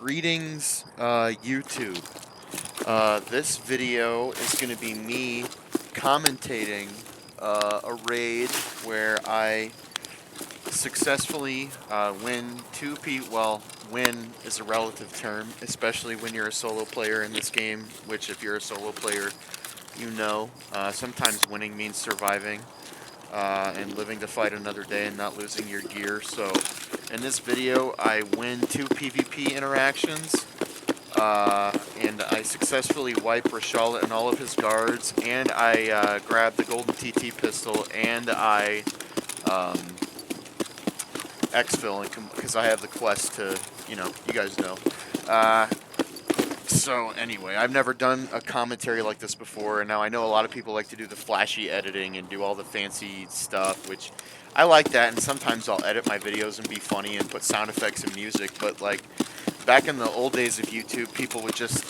Greetings, YouTube. This video is going to be me commentating a raid where I successfully win well, win is a relative term, especially when you're a solo player in this game, which if you're a solo player, you know, sometimes winning means surviving and living to fight another day and not losing your gear. So in this video, I win 2 PvP interactions, and I successfully wipe Reshala and all of his guards, and I grab the golden TT pistol, and I exfil, because I have the quest to, you guys know. So anyway, I've never done a commentary like this before, and now I know a lot of people like to do the flashy editing and do all the fancy stuff, which I like that, and sometimes I'll edit my videos and be funny and put sound effects and music, but like back in the old days of YouTube, people would just,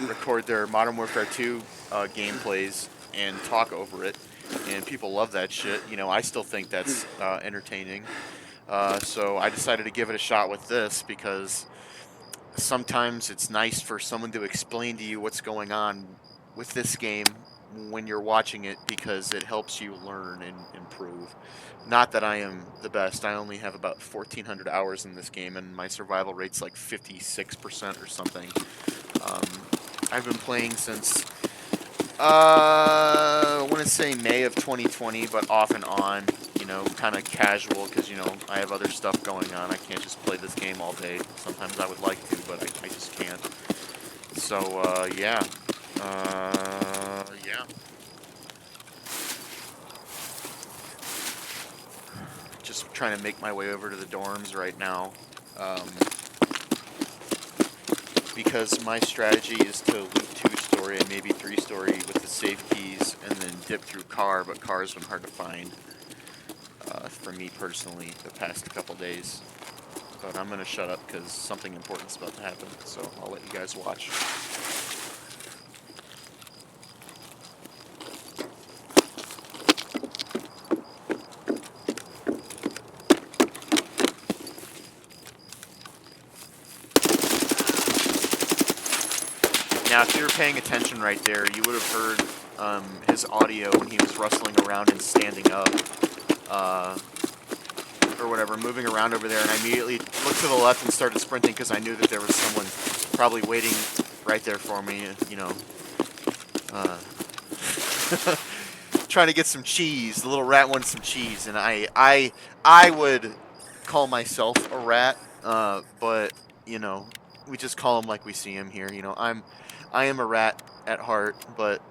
record their Modern Warfare 2 gameplays and talk over it, and people love that shit. I still think that's entertaining. So I decided to give it a shot with this because sometimes it's nice for someone to explain to you what's going on with this game when you're watching it, because it helps you learn and improve. Not that I am the best. I only have about 1,400 hours in this game, and my survival rate's like 56% or something. I've been playing since, I want to say May of 2020, but off and on, kind of casual, because, I have other stuff going on. I can't just play this game all day. Sometimes I would like to, but I just can't. So, yeah. Yeah. Just trying to make my way over to the dorms right now. Because my strategy is to loot 2-story and maybe 3-story with the safe keys and then dip through car, but car has been hard to find for me personally the past couple days. But I'm going to shut up because something important's about to happen, so I'll let you guys watch. Now, if you were paying attention right there, you would have heard his audio when he was rustling around and standing up, or whatever, moving around over there, and I immediately looked to the left and started sprinting because I knew that there was someone probably waiting right there for me, trying to get some cheese. The little rat wanted some cheese, and I would call myself a rat, but, we just call him like we see him here. I am a rat at heart, but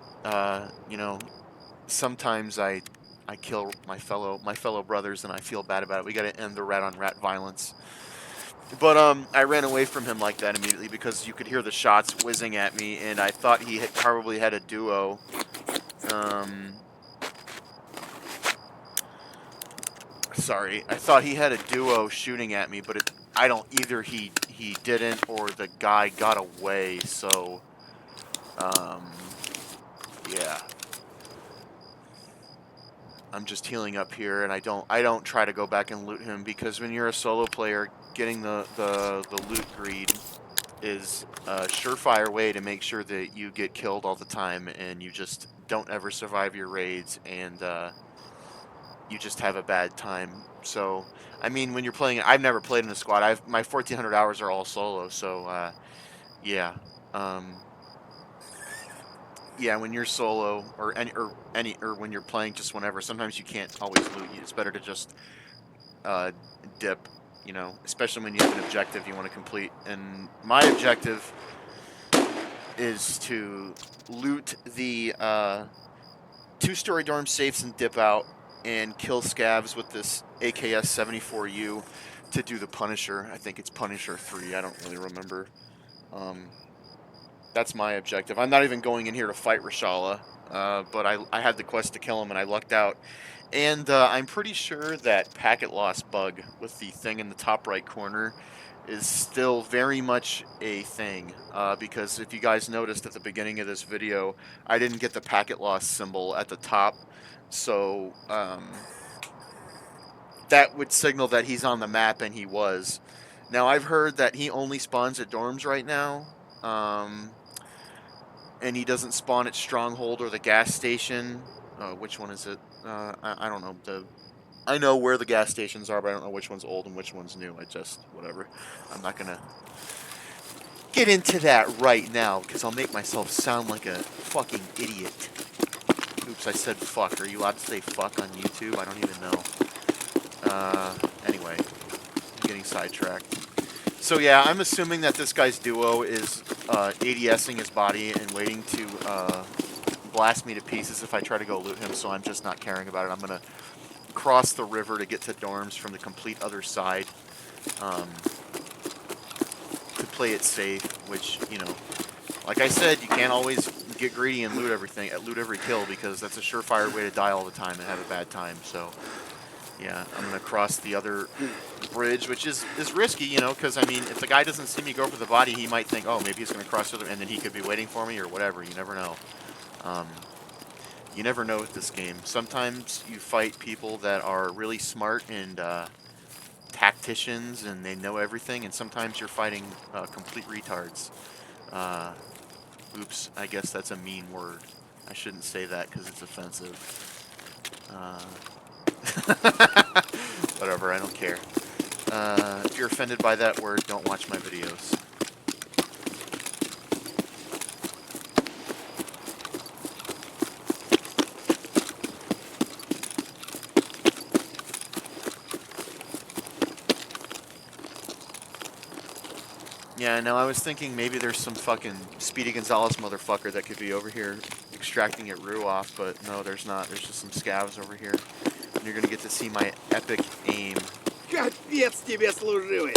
sometimes I kill my fellow brothers, and I feel bad about it. We got to end the rat on rat violence. But I ran away from him like that immediately because you could hear the shots whizzing at me, and I thought he probably had a duo. Sorry, I thought he had a duo shooting at me, but either he didn't, or the guy got away. So yeah. I'm just healing up here, and I don't try to go back and loot him, because when you're a solo player, getting the loot greed is a surefire way to make sure that you get killed all the time, and you just don't ever survive your raids, and you just have a bad time. So, I mean, when you're playing, I've never played in a squad. My 1,400 hours are all solo, so yeah. Yeah, when you're solo, or when you're playing just whenever, sometimes you can't always loot. It's better to just dip, especially when you have an objective you want to complete. And my objective is to loot the 2-story dorm safes and dip out and kill scavs with this AKS 74U to do the Punisher. I think it's Punisher 3. I don't really remember. That's my objective. I'm not even going in here to fight Reshala, but I had the quest to kill him, and I lucked out. And I'm pretty sure that packet loss bug with the thing in the top right corner is still very much a thing, because if you guys noticed at the beginning of this video, I didn't get the packet loss symbol at the top, so that would signal that he's on the map, and he was. Now, I've heard that he only spawns at dorms right now. And he doesn't spawn at Stronghold or the gas station. Which one is it? I don't know. I know where the gas stations are, but I don't know which one's old and which one's new. Whatever. I'm not gonna get into that right now, because I'll make myself sound like a fucking idiot. Oops, I said fuck. Are you allowed to say fuck on YouTube? I don't even know. Anyway, I'm getting sidetracked. So yeah, I'm assuming that this guy's duo is ADSing his body and waiting to blast me to pieces if I try to go loot him, so I'm just not caring about it. I'm going to cross the river to get to dorms from the complete other side to play it safe, which, you know, like I said, you can't always get greedy and loot every kill, because that's a surefire way to die all the time and have a bad time. So yeah, I'm going to cross the other bridge, which is risky, you know, because, I mean, if the guy doesn't see me go for the body, he might think, oh, maybe he's going to cross the other, and then he could be waiting for me or whatever. You never know. You never know with this game. Sometimes you fight people that are really smart and tacticians, and they know everything, and sometimes you're fighting complete retards. Oops, I guess that's a mean word. I shouldn't say that because it's offensive. Whatever, I don't care. If you're offended by that word, don't watch my videos. Yeah, no, I was thinking maybe there's some fucking Speedy Gonzalez motherfucker that could be over here extracting your Rue off, but no, there's not. There's just some scavs over here. And you're gonna get to see my epic aim. Капец тебе служивый!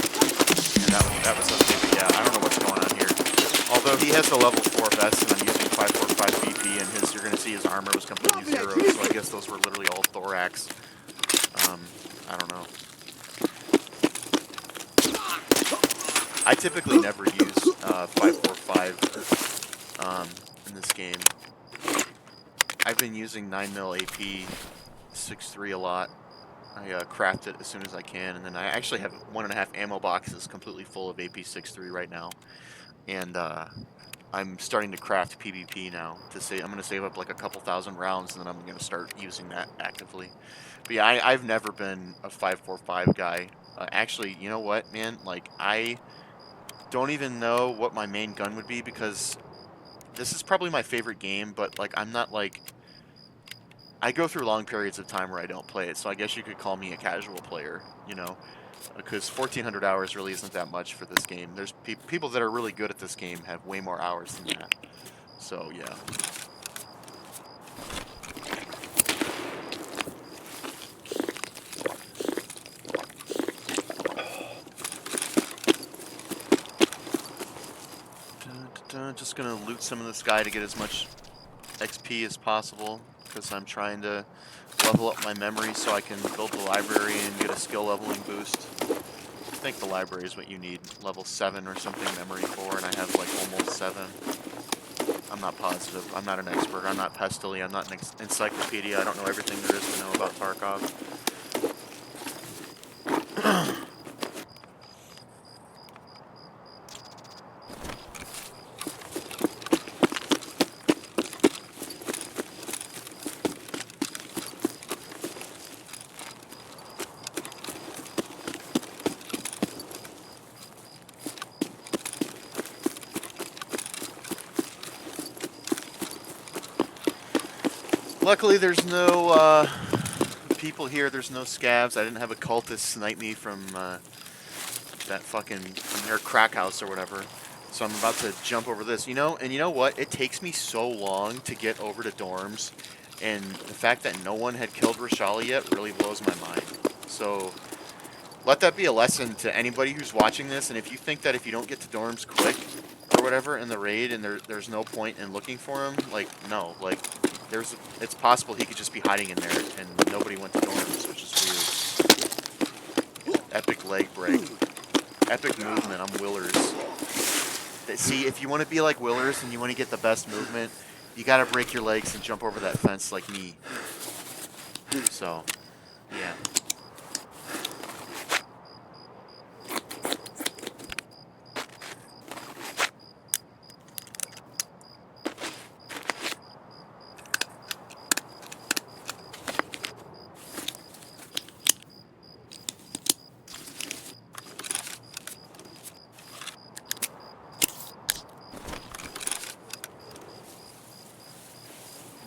And that was okay, but yeah, I don't know what's going on here. Although he has a level 4 vest and I'm using 545 BP, and you're gonna see his armor was completely zero, so I guess those were literally all thorax. I don't know. I typically never use 545 in this game. I've been using 9mm AP 6.3 a lot. I craft it as soon as I can, and then I actually have 1.5 ammo boxes completely full of AP 6.3 right now. And I'm starting to craft PvP now. I'm going to save up like a couple thousand rounds, and then I'm going to start using that actively. But yeah, I've never been a 5.45 guy. Actually, you know what, man? Like, I don't even know what my main gun would be, because this is probably my favorite game, but like I'm not like, I go through long periods of time where I don't play it, so I guess you could call me a casual player, you know, because 1,400 hours really isn't that much for this game. There's people that are really good at this game have way more hours than that. So yeah. Just gonna loot some of this guy to get as much XP as possible, because I'm trying to level up my memory so I can build the library and get a skill leveling boost. I think the library is what you need, level 7 or something memory for, and I have like almost 7. I'm not positive. I'm not an expert. I'm not Pestily. I'm not an encyclopedia. I don't know everything there is to know about Tarkov. Luckily, there's no people here. There's no scavs. I didn't have a cultist snipe me from that fucking from their crack house or whatever. So I'm about to jump over this. You know, and you know what? It takes me so long to get over to dorms, and the fact that no one had killed Reshala yet really blows my mind. So let that be a lesson to anybody who's watching this. And if you think that if you don't get to dorms quick or whatever in the raid, and there's no point in looking for him, like, no, like, it's possible he could just be hiding in there and nobody went to dorms, which is weird. Epic leg break. Epic movement, I'm Willers. See, if you want to be like Willers and you want to get the best movement, you gotta break your legs and jump over that fence like me. So, yeah.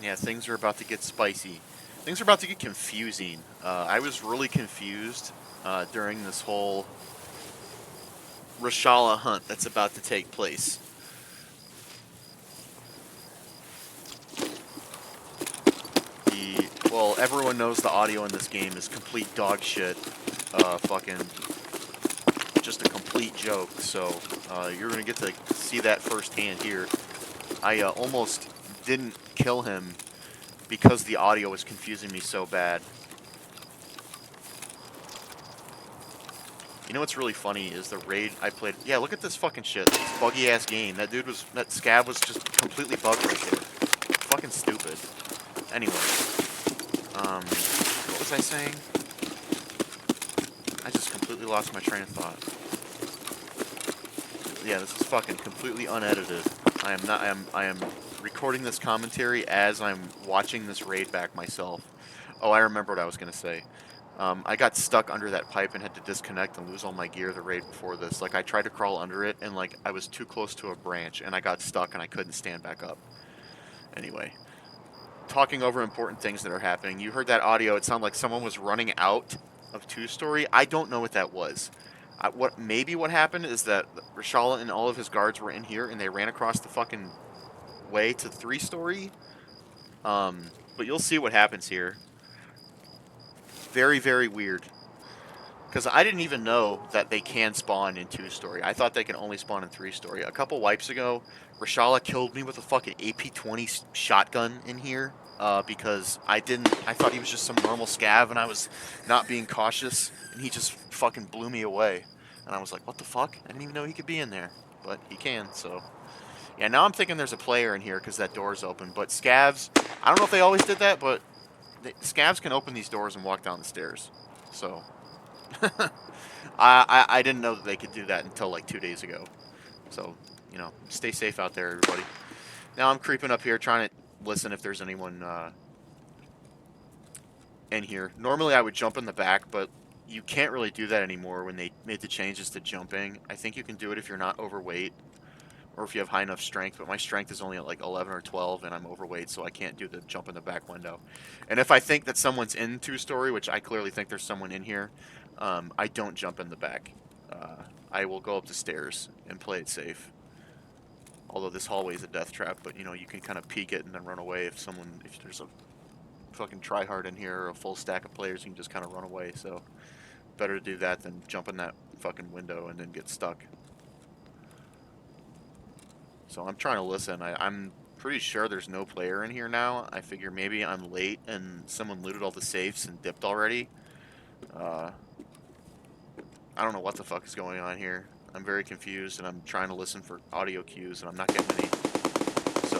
Yeah, things are about to get spicy. Things are about to get confusing. I was really confused during this whole Reshala hunt that's about to take place. Well, everyone knows the audio in this game is complete dog shit. Fucking just a complete joke. So you're gonna get to see that firsthand here. I almost didn't kill him because the audio was confusing me so bad. You know what's really funny is the raid I played. Yeah, look at this fucking shit. This buggy ass game. That scav was just completely bugged right there. Fucking stupid. Anyway, what was I saying? I just completely lost my train of thought. Yeah, this is fucking completely unedited. I am recording this commentary as I'm watching this raid back myself. Oh, I remember what I was gonna say. I got stuck under that pipe and had to disconnect and lose all my gear the raid before this. Like, I tried to crawl under it, and, like, I was too close to a branch, and I got stuck, and I couldn't stand back up. Anyway, talking over important things that are happening. You heard that audio. It sounded like someone was running out of 2-story. I don't know what that was. Maybe what happened is that Reshala and all of his guards were in here, and they ran across the fucking way to 3-story. But you'll see what happens here. Very, very weird. Because I didn't even know that they can spawn in 2-story. I thought they can only spawn in 3-story. A couple wipes ago, Reshala killed me with a fucking AP-20 shotgun in here. Because I thought he was just some normal scav and I was not being cautious. And he just fucking blew me away. And I was like, what the fuck? I didn't even know he could be in there. But he can, so... Yeah, now I'm thinking there's a player in here because that door's open. But scavs, I don't know if they always did that, but scavs can open these doors and walk down the stairs. So... I didn't know that they could do that until like 2 days ago. So, you know, stay safe out there, everybody. Now I'm creeping up here trying to listen if there's anyone in here. Normally I would jump in the back, but you can't really do that anymore when they made the changes to jumping. I think you can do it if you're not overweight or if you have high enough strength, but my strength is only at like 11 or 12 and I'm overweight, so I can't do the jump in the back window. And if I think that someone's in 2-story, which I clearly think there's someone in here, I don't jump in the back. I will go up the stairs and play it safe. Although this hallway is a death trap, but you know, you can kind of peek it and then run away if there's a fucking tryhard in here or a full stack of players, you can just kind of run away. So better to do that than jump in that fucking window and then get stuck. So I'm trying to listen. I'm pretty sure there's no player in here now. I figure maybe I'm late and someone looted all the safes and dipped already. I don't know what the fuck is going on here. I'm very confused, and I'm trying to listen for audio cues, and I'm not getting any. So,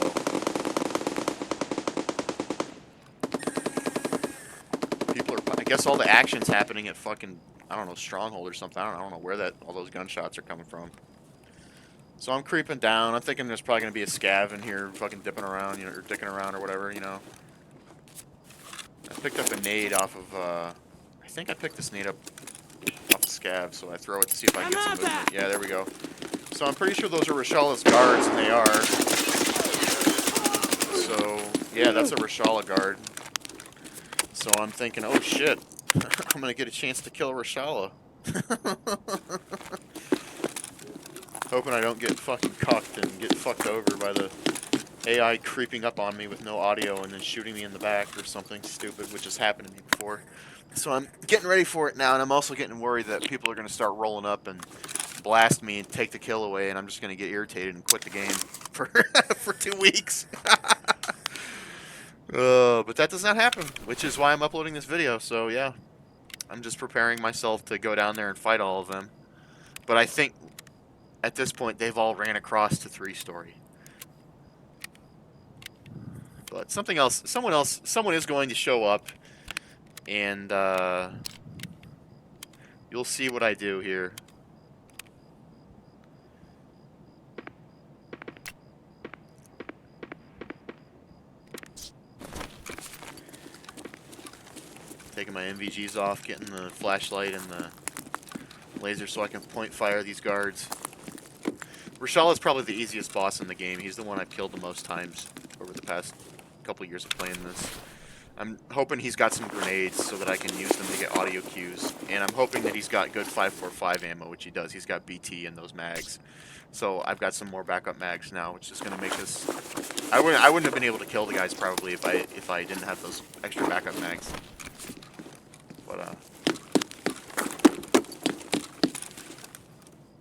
I guess all the action's happening at fucking, I don't know, Stronghold or something. I don't know where all those gunshots are coming from. So I'm creeping down. I'm thinking there's probably gonna be a scav in here, fucking dipping around, you know, or dicking around or whatever, you know. I picked up a nade off of, I think I picked this nade up off the scav, so I throw it to see if I can get some movement. Yeah, there we go. So I'm pretty sure those are Reshala's guards, and they are. So, yeah, that's a Reshala guard. So I'm thinking, oh shit, I'm gonna get a chance to kill Reshala. Hoping I don't get fucking cucked and get fucked over by the AI creeping up on me with no audio and then shooting me in the back or something stupid, which has happened to me before. So I'm getting ready for it now, and I'm also getting worried that people are going to start rolling up and blast me and take the kill away, and I'm just going to get irritated and quit the game for for 2 weeks. But that does not happen, which is why I'm uploading this video. So yeah, I'm just preparing myself to go down there and fight all of them. But I think at this point they've all ran across to 3-story. But someone is going to show up, and you'll see what I do here. Taking my NVGs off, getting the flashlight and the laser so I can point fire these guards. Reshala is probably the easiest boss in the game. He's the one I've killed the most times over the past couple years of playing this. I'm hoping he's got some grenades so that I can use them to get audio cues, and I'm hoping that he's got good 5.45 ammo, which he does. He's got BT in those mags, so I've got some more backup mags now, which is going to make this. I wouldn't have been able to kill the guys probably if I didn't have those extra backup mags. But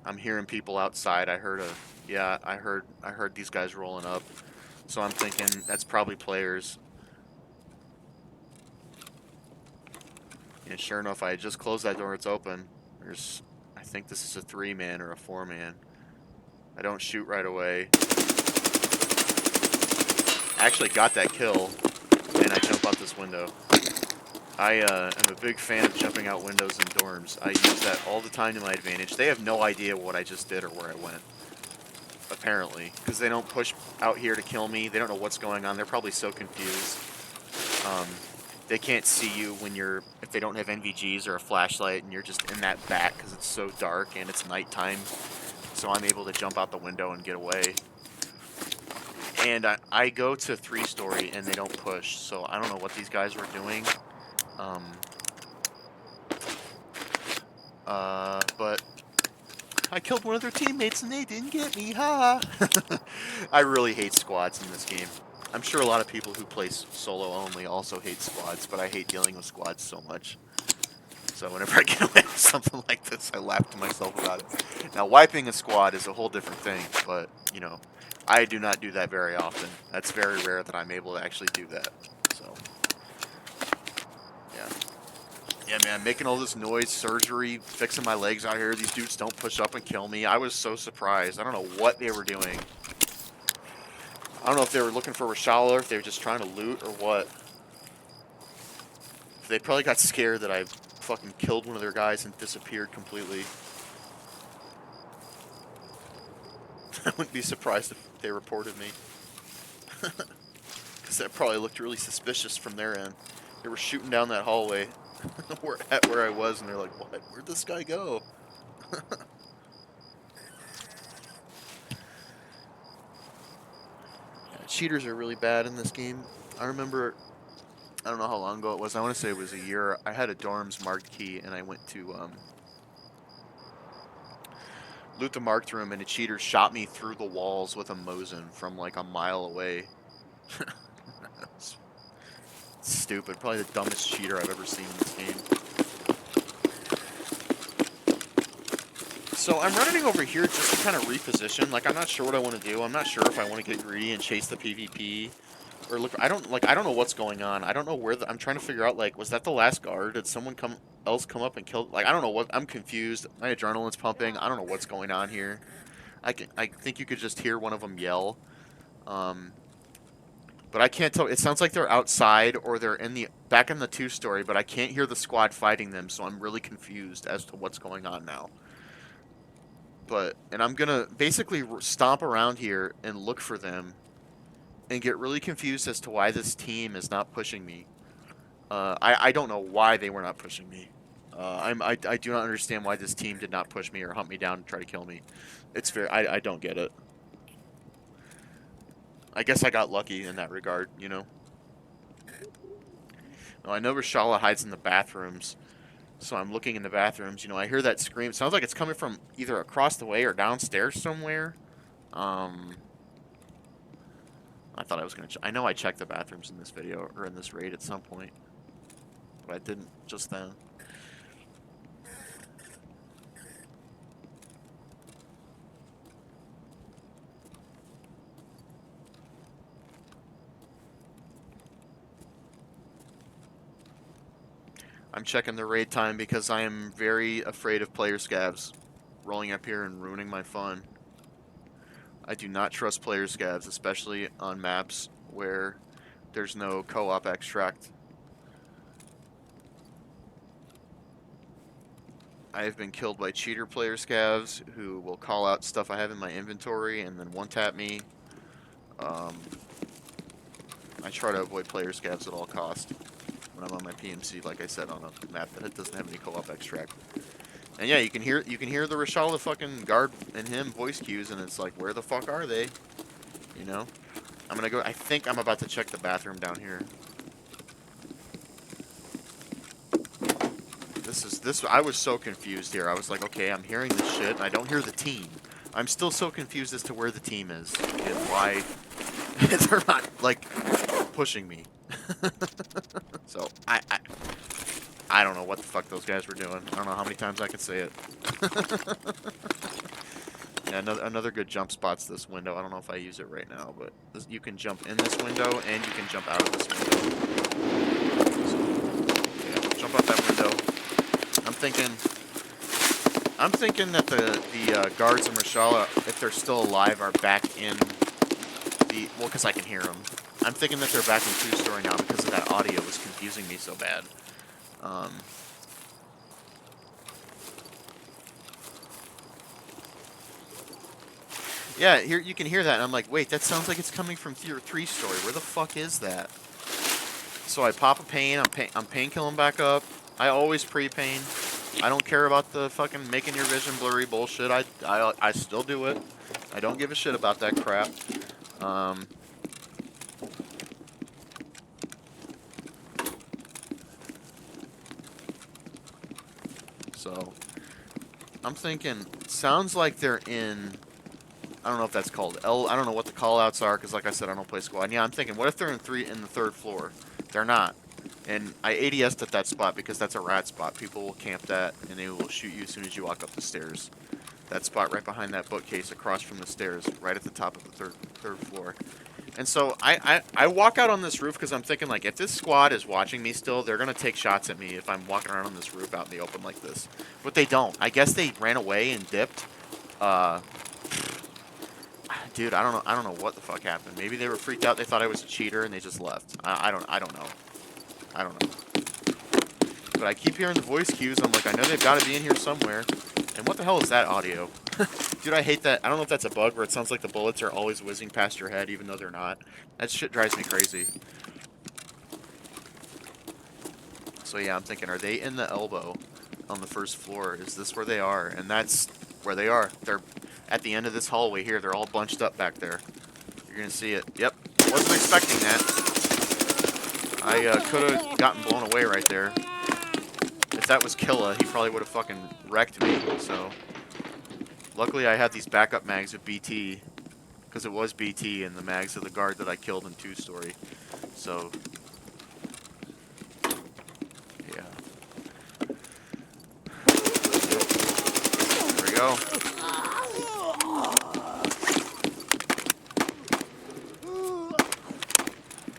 I'm hearing people outside. I heard I heard these guys rolling up, so I'm thinking that's probably players. And sure enough, I just closed that door. It's open. I think this is a 3-man or a 4-man. I don't shoot right away. I actually got that kill, and I jump out this window. I am a big fan of jumping out windows in dorms. I use that all the time to my advantage. They have no idea what I just did or where I went, apparently, because they don't push out here to kill me. They don't know what's going on. They're probably so confused. They can't see you if they don't have NVGs or a flashlight and you're just in that back because it's so dark and it's nighttime. So I'm able to jump out the window and get away. And I go to 3-story and they don't push, so I don't know what these guys were doing. But I killed one of their teammates and they didn't get me, ha! I really hate squads in this game. I'm sure a lot of people who play solo only also hate squads, but I hate dealing with squads so much. So whenever I get away with something like this, I laugh to myself about it. Now, wiping a squad is a whole different thing, but, you know, I do not do that very often. That's very rare that I'm able to actually do that. So, yeah. Yeah, man, making all this noise, surgery, fixing my legs out here. These dudes don't push up and kill me. I was so surprised. I don't know what they were doing. I don't know if they were looking for Reshala or if they were just trying to loot or what. They probably got scared that I fucking killed one of their guys and disappeared completely. I wouldn't be surprised if they reported me. Because that probably looked really suspicious from their end. They were shooting down that hallway where I was, and they're like, what? Where'd this guy go? Cheaters are really bad in this game. I remember, I don't know how long ago it was. I want to say it was a year. I had a dorm's marked key, and I went to loot the marked room, and a cheater shot me through the walls with a Mosin from like a mile away. Stupid. Probably the dumbest cheater I've ever seen in this game. So I'm running over here just to kind of reposition. Like, I'm not sure what I want to do. I'm not sure if I want to get greedy and chase the PvP or look. I don't know what's going on. I don't know where I'm trying to figure out. Like, was that the last guard? Did someone else come up and kill? Like, I don't know what. I'm confused. My adrenaline's pumping. I don't know what's going on here. I think you could just hear one of them yell. But I can't tell. It sounds like they're outside or they're back in the 2-story, but I can't hear the squad fighting them, so I'm really confused as to what's going on now. And I'm gonna basically stomp around here and look for them and get really confused as to why this team is not pushing me. I don't know why they were not pushing me. I do not understand why this team did not push me or hunt me down and try to kill me. It's fair. I don't get it. I guess I got lucky in that regard, you know. Well, I know Reshala hides in the bathrooms, so I'm looking in the bathrooms. You know, I hear that scream. It sounds like it's coming from either across the way or downstairs somewhere. I thought I was gonna. I know I checked the bathrooms in this video or in this raid at some point, but I didn't just then. I'm checking the raid time because I am very afraid of player scavs rolling up here and ruining my fun. I do not trust player scavs, especially on maps where there's no co-op extract. I have been killed by cheater player scavs who will call out stuff I have in my inventory and then one-tap me. I try to avoid player scavs at all costs when I'm on my PMC, like I said, on a map that doesn't have any co-op extract. And yeah, you can hear the Reshala fucking guard and him voice cues, and it's like, where the fuck are they? You know? I'm gonna go. I think I'm about to check the bathroom down here. This. I was so confused here. I was like, okay, I'm hearing this shit, and I don't hear the team. I'm still so confused as to where the team is and why they're not like pushing me. So I don't know what the fuck those guys were doing. I don't know how many times I could say it. Yeah, another good jump spot's this window. I don't know if I use it right now, but you can jump in this window and you can jump out of this window. So, yeah, jump out that window. I'm thinking that the guards in Reshala, if they're still alive, are back in the... Well, because I can hear them. I'm thinking that they're back in 2-story now because of that audio was confusing me so bad. Yeah, here you can hear that, and I'm like, wait, that sounds like it's coming from 3-story. Where the fuck is that? So I pop a pain. I'm painkilling back up. I always pre-pain. I don't care about the fucking making your vision blurry bullshit. I still do it. I don't give a shit about that crap. So I'm thinking, sounds like they're in... I don't know if that's called I don't know what the call-outs are, because like I said, I don't play squad. And yeah, I'm thinking, what if they're in the 3rd floor? They're not. And I ADS'd at that spot because that's a rat spot. People will camp that, and they will shoot you as soon as you walk up the stairs. That spot right behind that bookcase across from the stairs, right at the top of the third floor. And so I walk out on this roof because I'm thinking, like, if this squad is watching me still, they're going to take shots at me if I'm walking around on this roof out in the open like this. But they don't. I guess they ran away and dipped. Dude, I don't know what the fuck happened. Maybe they were freaked out. They thought I was a cheater and they just left. I don't know. I don't know. But I keep hearing the voice cues. I'm like, I know they've got to be in here somewhere. And what the hell is that audio? Dude, I hate that. I don't know if that's a bug where it sounds like the bullets are always whizzing past your head even though they're not. That shit drives me crazy. So yeah, I'm thinking, are they in the elbow on the 1st floor? Is this where they are? And that's where they are. They're at the end of this hallway here. They're all bunched up back there. You're going to see it. Yep. Wasn't expecting that. I could have gotten blown away right there. If that was Killa, he probably would have fucking wrecked me. So, luckily I had these backup mags with BT. Because it was BT and the mags of the guard that I killed in 2-story. So, yeah. There we go.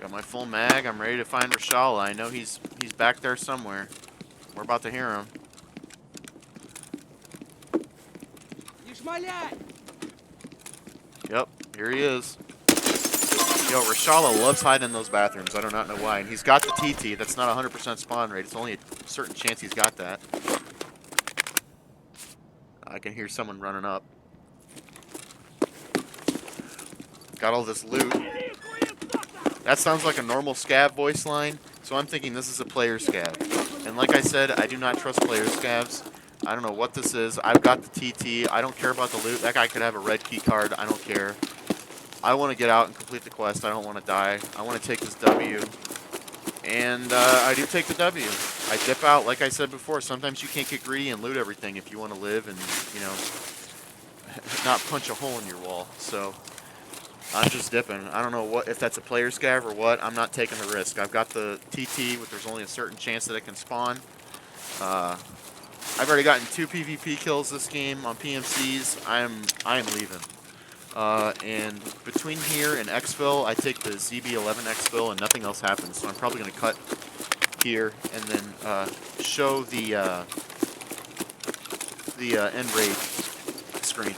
Got my full mag. I'm ready to find Reshala. I know he's back there somewhere. We're about to hear him. Yep, here he is. Yo, Reshala loves hiding in those bathrooms. I do not know why. And he's got the TT. That's not 100% spawn rate. It's only a certain chance he's got that. I can hear someone running up. Got all this loot. That sounds like a normal scav voice line, so I'm thinking this is a player scav. And like I said, I do not trust player scavs. I don't know what this is. I've got the TT. I don't care about the loot. That guy could have a red key card. I don't care. I want to get out and complete the quest. I don't want to die. I want to take this W. And I do take the W. I dip out, like I said before. Sometimes you can't get greedy and loot everything if you want to live and, you know, not punch a hole in your wall. So I'm just dipping. I don't know what if that's a player scav or what. I'm not taking the risk. I've got the TT, but there's only a certain chance that it can spawn. I've already gotten 2 PvP kills this game on PMCs. I am leaving. And between here and exfil, I take the ZB11 exfil and nothing else happens. So I'm probably going to cut here and then show the end raid screen.